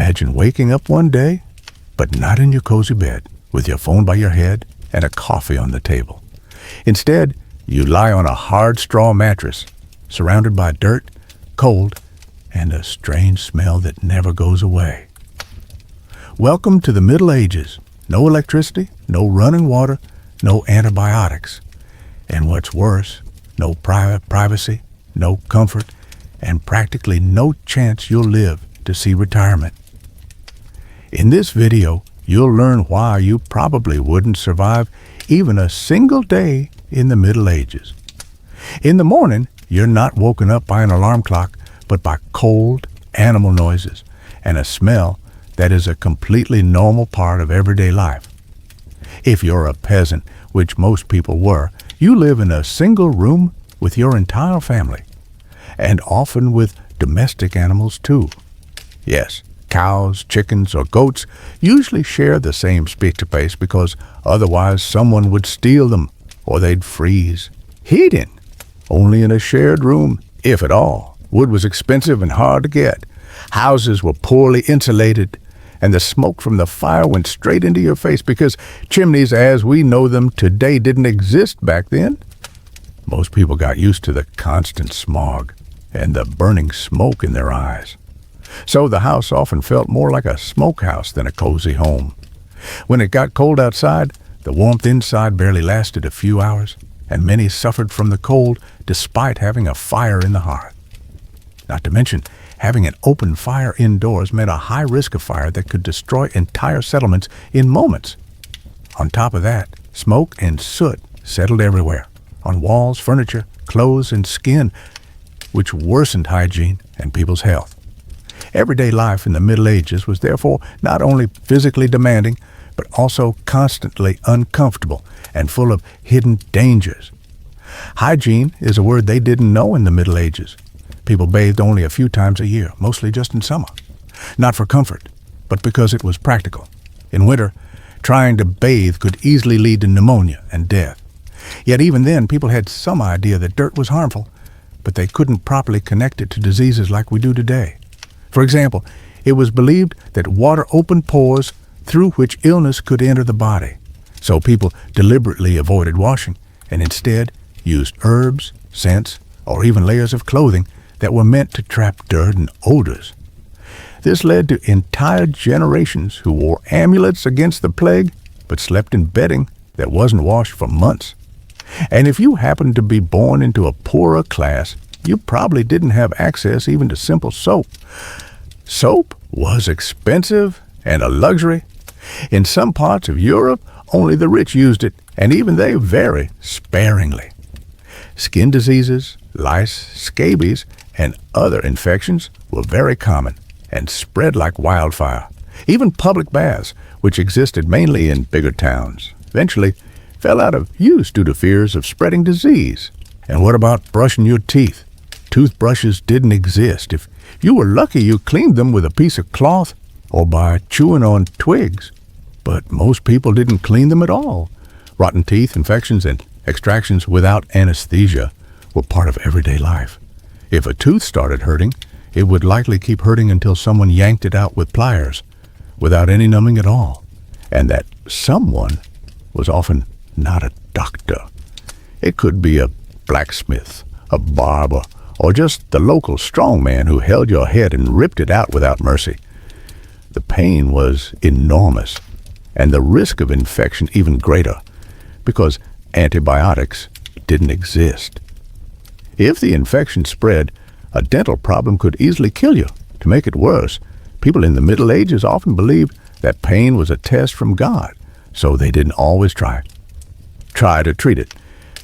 Imagine waking up one day, but not in your cozy bed, with your phone by your head and a coffee on the table. Instead, you lie on a hard straw mattress, surrounded by dirt, cold, and a strange smell that never goes away. Welcome to the Middle Ages. No electricity, no running water, no antibiotics. And what's worse, no privacy, no comfort, and practically no chance you'll live to see retirement. In this video, you'll learn why you probably wouldn't survive even a single day in the Middle Ages. In the morning, you're not woken up by an alarm clock, but by cold animal noises and a smell that is a completely normal part of everyday life. If you're a peasant, which most people were, you live in a single room with your entire family, and often with domestic animals too. Yes, cows, chickens, or goats usually share the same space because otherwise someone would steal them or they'd freeze. Heating, only in a shared room, if at all. Wood was expensive and hard to get. Houses were poorly insulated, and the smoke from the fire went straight into your face because chimneys as we know them today didn't exist back then. Most people got used to the constant smog and the burning smoke in their eyes. So the house often felt more like a smokehouse than a cozy home. When it got cold outside, the warmth inside barely lasted a few hours, and many suffered from the cold despite having a fire in the hearth. Not to mention, having an open fire indoors meant a high risk of fire that could destroy entire settlements in moments. On top of that, smoke and soot settled everywhere, on walls, furniture, clothes, and skin, which worsened hygiene and people's health. Everyday life in the Middle Ages was therefore not only physically demanding, but also constantly uncomfortable and full of hidden dangers. Hygiene is a word they didn't know in the Middle Ages. People bathed only a few times a year, mostly just in summer. Not for comfort, but because it was practical. In winter, trying to bathe could easily lead to pneumonia and death. Yet even then, people had some idea that dirt was harmful, but they couldn't properly connect it to diseases like we do today. For example, it was believed that water opened pores through which illness could enter the body. So people deliberately avoided washing and instead used herbs, scents, or even layers of clothing that were meant to trap dirt and odors. This led to entire generations who wore amulets against the plague, but slept in bedding that wasn't washed for months. And if you happened to be born into a poorer class, you probably didn't have access even to simple soap. Soap was expensive and a luxury. In some parts of Europe, only the rich used it, and even they very sparingly. Skin diseases, lice, scabies, and other infections were very common and spread like wildfire. Even public baths, which existed mainly in bigger towns, eventually fell out of use due to fears of spreading disease. And what about brushing your teeth? Toothbrushes didn't exist. If you were lucky, you cleaned them with a piece of cloth or by chewing on twigs. But most people didn't clean them at all. Rotten teeth, infections, and extractions without anesthesia were part of everyday life. If a tooth started hurting, it would likely keep hurting until someone yanked it out with pliers, without any numbing at all. And that someone was often not a doctor. It could be a blacksmith, a barber, or just the local strongman who held your head and ripped it out without mercy. The pain was enormous, and the risk of infection even greater, because antibiotics didn't exist. If the infection spread, a dental problem could easily kill you. To make it worse, people in the Middle Ages often believed that pain was a test from God, so they didn't always try to treat it.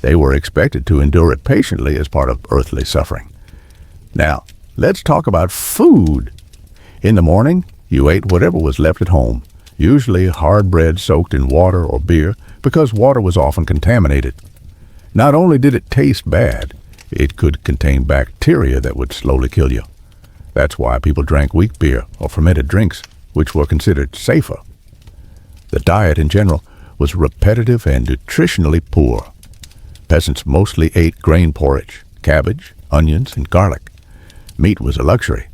They were expected to endure it patiently as part of earthly suffering. Now, let's talk about food. In the morning, you ate whatever was left at home, usually hard bread soaked in water or beer, because water was often contaminated. Not only did it taste bad, it could contain bacteria that would slowly kill you. That's why people drank weak beer or fermented drinks, which were considered safer. The diet in general was repetitive and nutritionally poor. Peasants mostly ate grain porridge, cabbage, onions, and garlic. Meat was a luxury.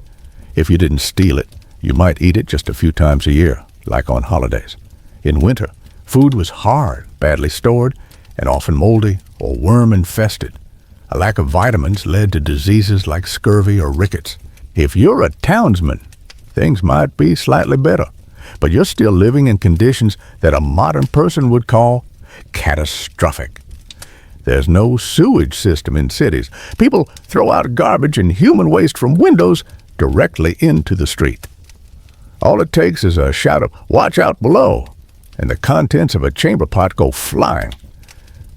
If you didn't steal it, you might eat it just a few times a year, like on holidays. In winter, food was hard, badly stored, and often moldy or worm-infested. A lack of vitamins led to diseases like scurvy or rickets. If you're a townsman, things might be slightly better, but you're still living in conditions that a modern person would call catastrophic. There's no sewage system in cities. People throw out garbage and human waste from windows directly into the street. All it takes is a shout of "watch out below," and the contents of a chamber pot go flying.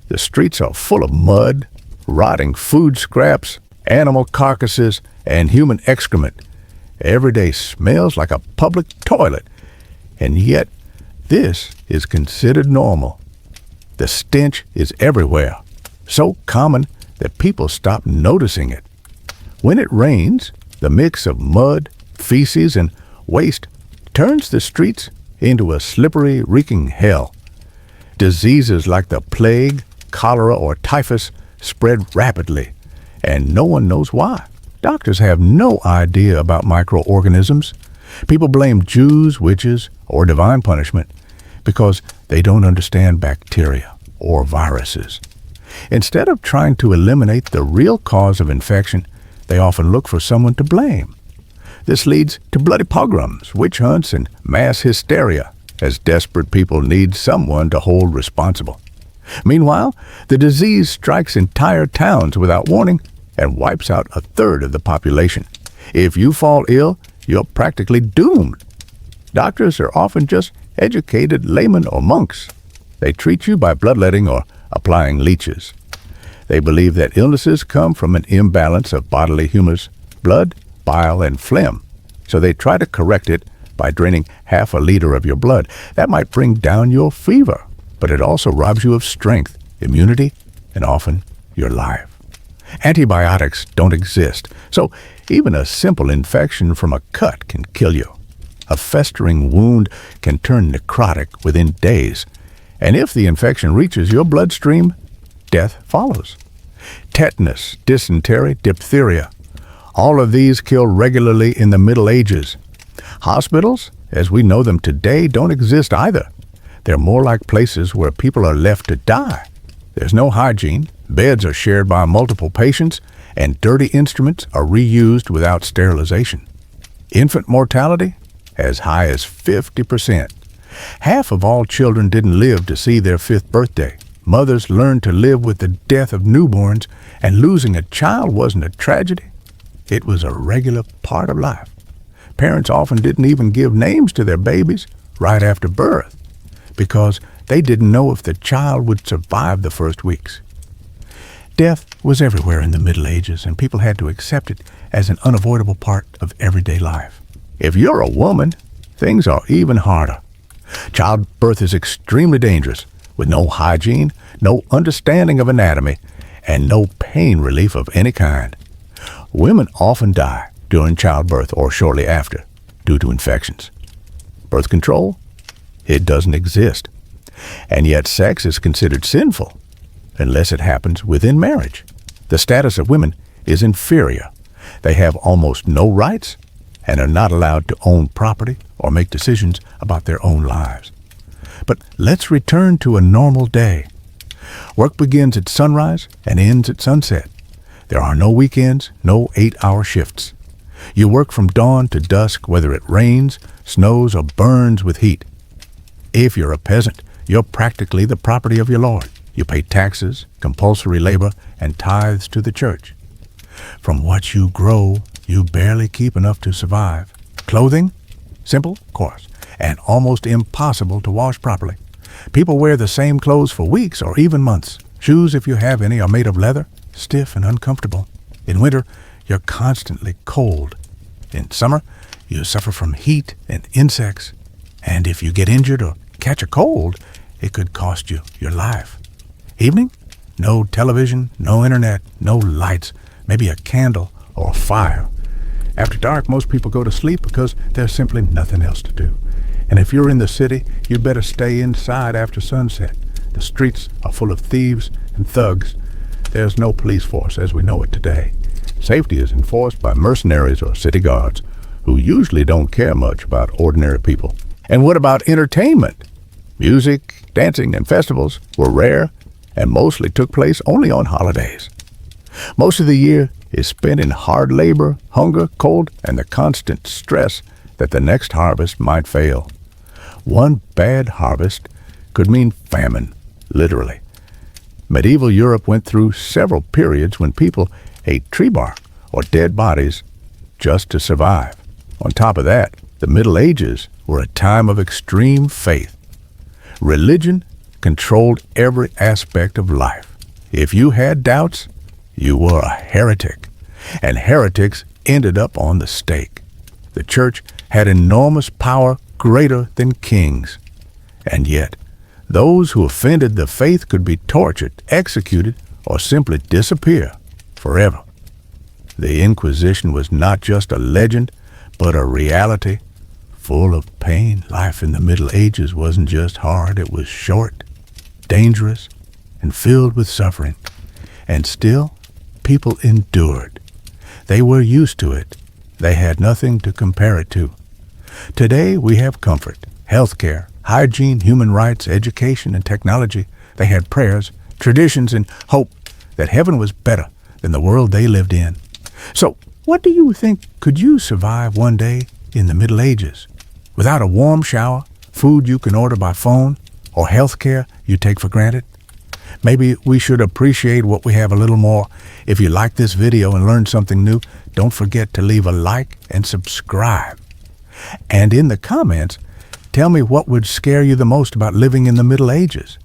The streets are full of mud, rotting food scraps, animal carcasses, and human excrement. Every day smells like a public toilet, and yet this is considered normal. The stench is everywhere, so common that people stop noticing it. When it rains, the mix of mud, feces, and waste turns the streets into a slippery, reeking hell. Diseases like the plague, cholera, or typhus spread rapidly, and no one knows why. Doctors have no idea about microorganisms. People blame Jews, witches, or divine punishment because they don't understand bacteria or viruses. Instead of trying to eliminate the real cause of infection, they often look for someone to blame. This leads to bloody pogroms, witch hunts, and mass hysteria, as desperate people need someone to hold responsible. Meanwhile, the disease strikes entire towns without warning and wipes out a third of the population. If you fall ill, you're practically doomed. Doctors are often just educated laymen or monks. They treat you by bloodletting or applying leeches. They believe that illnesses come from an imbalance of bodily humors, blood, bile, and phlegm. So they try to correct it by draining half a liter of your blood. That might bring down your fever, but it also robs you of strength, immunity, and often your life. Antibiotics don't exist, so even a simple infection from a cut can kill you. A festering wound can turn necrotic within days, and if the infection reaches your bloodstream, death follows. Tetanus, dysentery, diphtheria, all of these kill regularly in the Middle Ages. Hospitals, as we know them today, don't exist either. They're more like places where people are left to die. There's no hygiene, beds are shared by multiple patients, and dirty instruments are reused without sterilization. Infant mortality? As high as 50%. Half of all children didn't live to see their 5th birthday. Mothers learned to live with the death of newborns, and losing a child wasn't a tragedy. It was a regular part of life. Parents often didn't even give names to their babies right after birth because they didn't know if the child would survive the first weeks. Death was everywhere in the Middle Ages, and people had to accept it as an unavoidable part of everyday life. If you're a woman, things are even harder. Childbirth is extremely dangerous, with no hygiene, no understanding of anatomy, and no pain relief of any kind. Women often die during childbirth or shortly after due to infections. Birth control? It doesn't exist. And yet sex is considered sinful unless it happens within marriage. The status of women is inferior. They have almost no rights and are not allowed to own property or make decisions about their own lives. But let's return to a normal day. Work begins at sunrise and ends at sunset. There are no weekends, no 8-hour shifts. You work from dawn to dusk, whether it rains, snows, or burns with heat. If you're a peasant, you're practically the property of your lord. You pay taxes, compulsory labor, and tithes to the church. From what you grow, you barely keep enough to survive. Clothing? Simple, coarse, and almost impossible to wash properly. People wear the same clothes for weeks or even months. Shoes, if you have any, are made of leather, stiff and uncomfortable. In winter, you're constantly cold. In summer, you suffer from heat and insects. And if you get injured or catch a cold, it could cost you your life. Evening? No television, no internet, no lights, maybe a candle or a fire. After dark, most people go to sleep because there's simply nothing else to do. And if you're in the city, you'd better stay inside after sunset. The streets are full of thieves and thugs. There's no police force as we know it today. Safety is enforced by mercenaries or city guards who usually don't care much about ordinary people. And what about entertainment? Music, dancing, and festivals were rare and mostly took place only on holidays. Most of the year is spent in hard labor, hunger, cold, and the constant stress that the next harvest might fail. One bad harvest could mean famine, literally. Medieval Europe went through several periods when people ate tree bark or dead bodies just to survive. On top of that, the Middle Ages were a time of extreme faith. Religion controlled every aspect of life. If you had doubts, you were a heretic, and heretics ended up on the stake. The church had enormous power greater than kings, and yet those who offended the faith could be tortured, executed, or simply disappear forever. The Inquisition was not just a legend, but a reality full of pain. Life in the Middle Ages wasn't just hard, it was short, dangerous, and filled with suffering. And still, people endured. They were used to it. They had nothing to compare it to. Today, we have comfort, healthcare, hygiene, human rights, education, and technology. They had prayers, traditions, and hope that heaven was better than the world they lived in. So, what do you think? Could you survive one day in the Middle Ages without a warm shower, food you can order by phone, or health care you take for granted? Maybe we should appreciate what we have a little more. If you like this video and learned something new, don't forget to leave a like and subscribe. And in the comments, tell me what would scare you the most about living in the Middle Ages.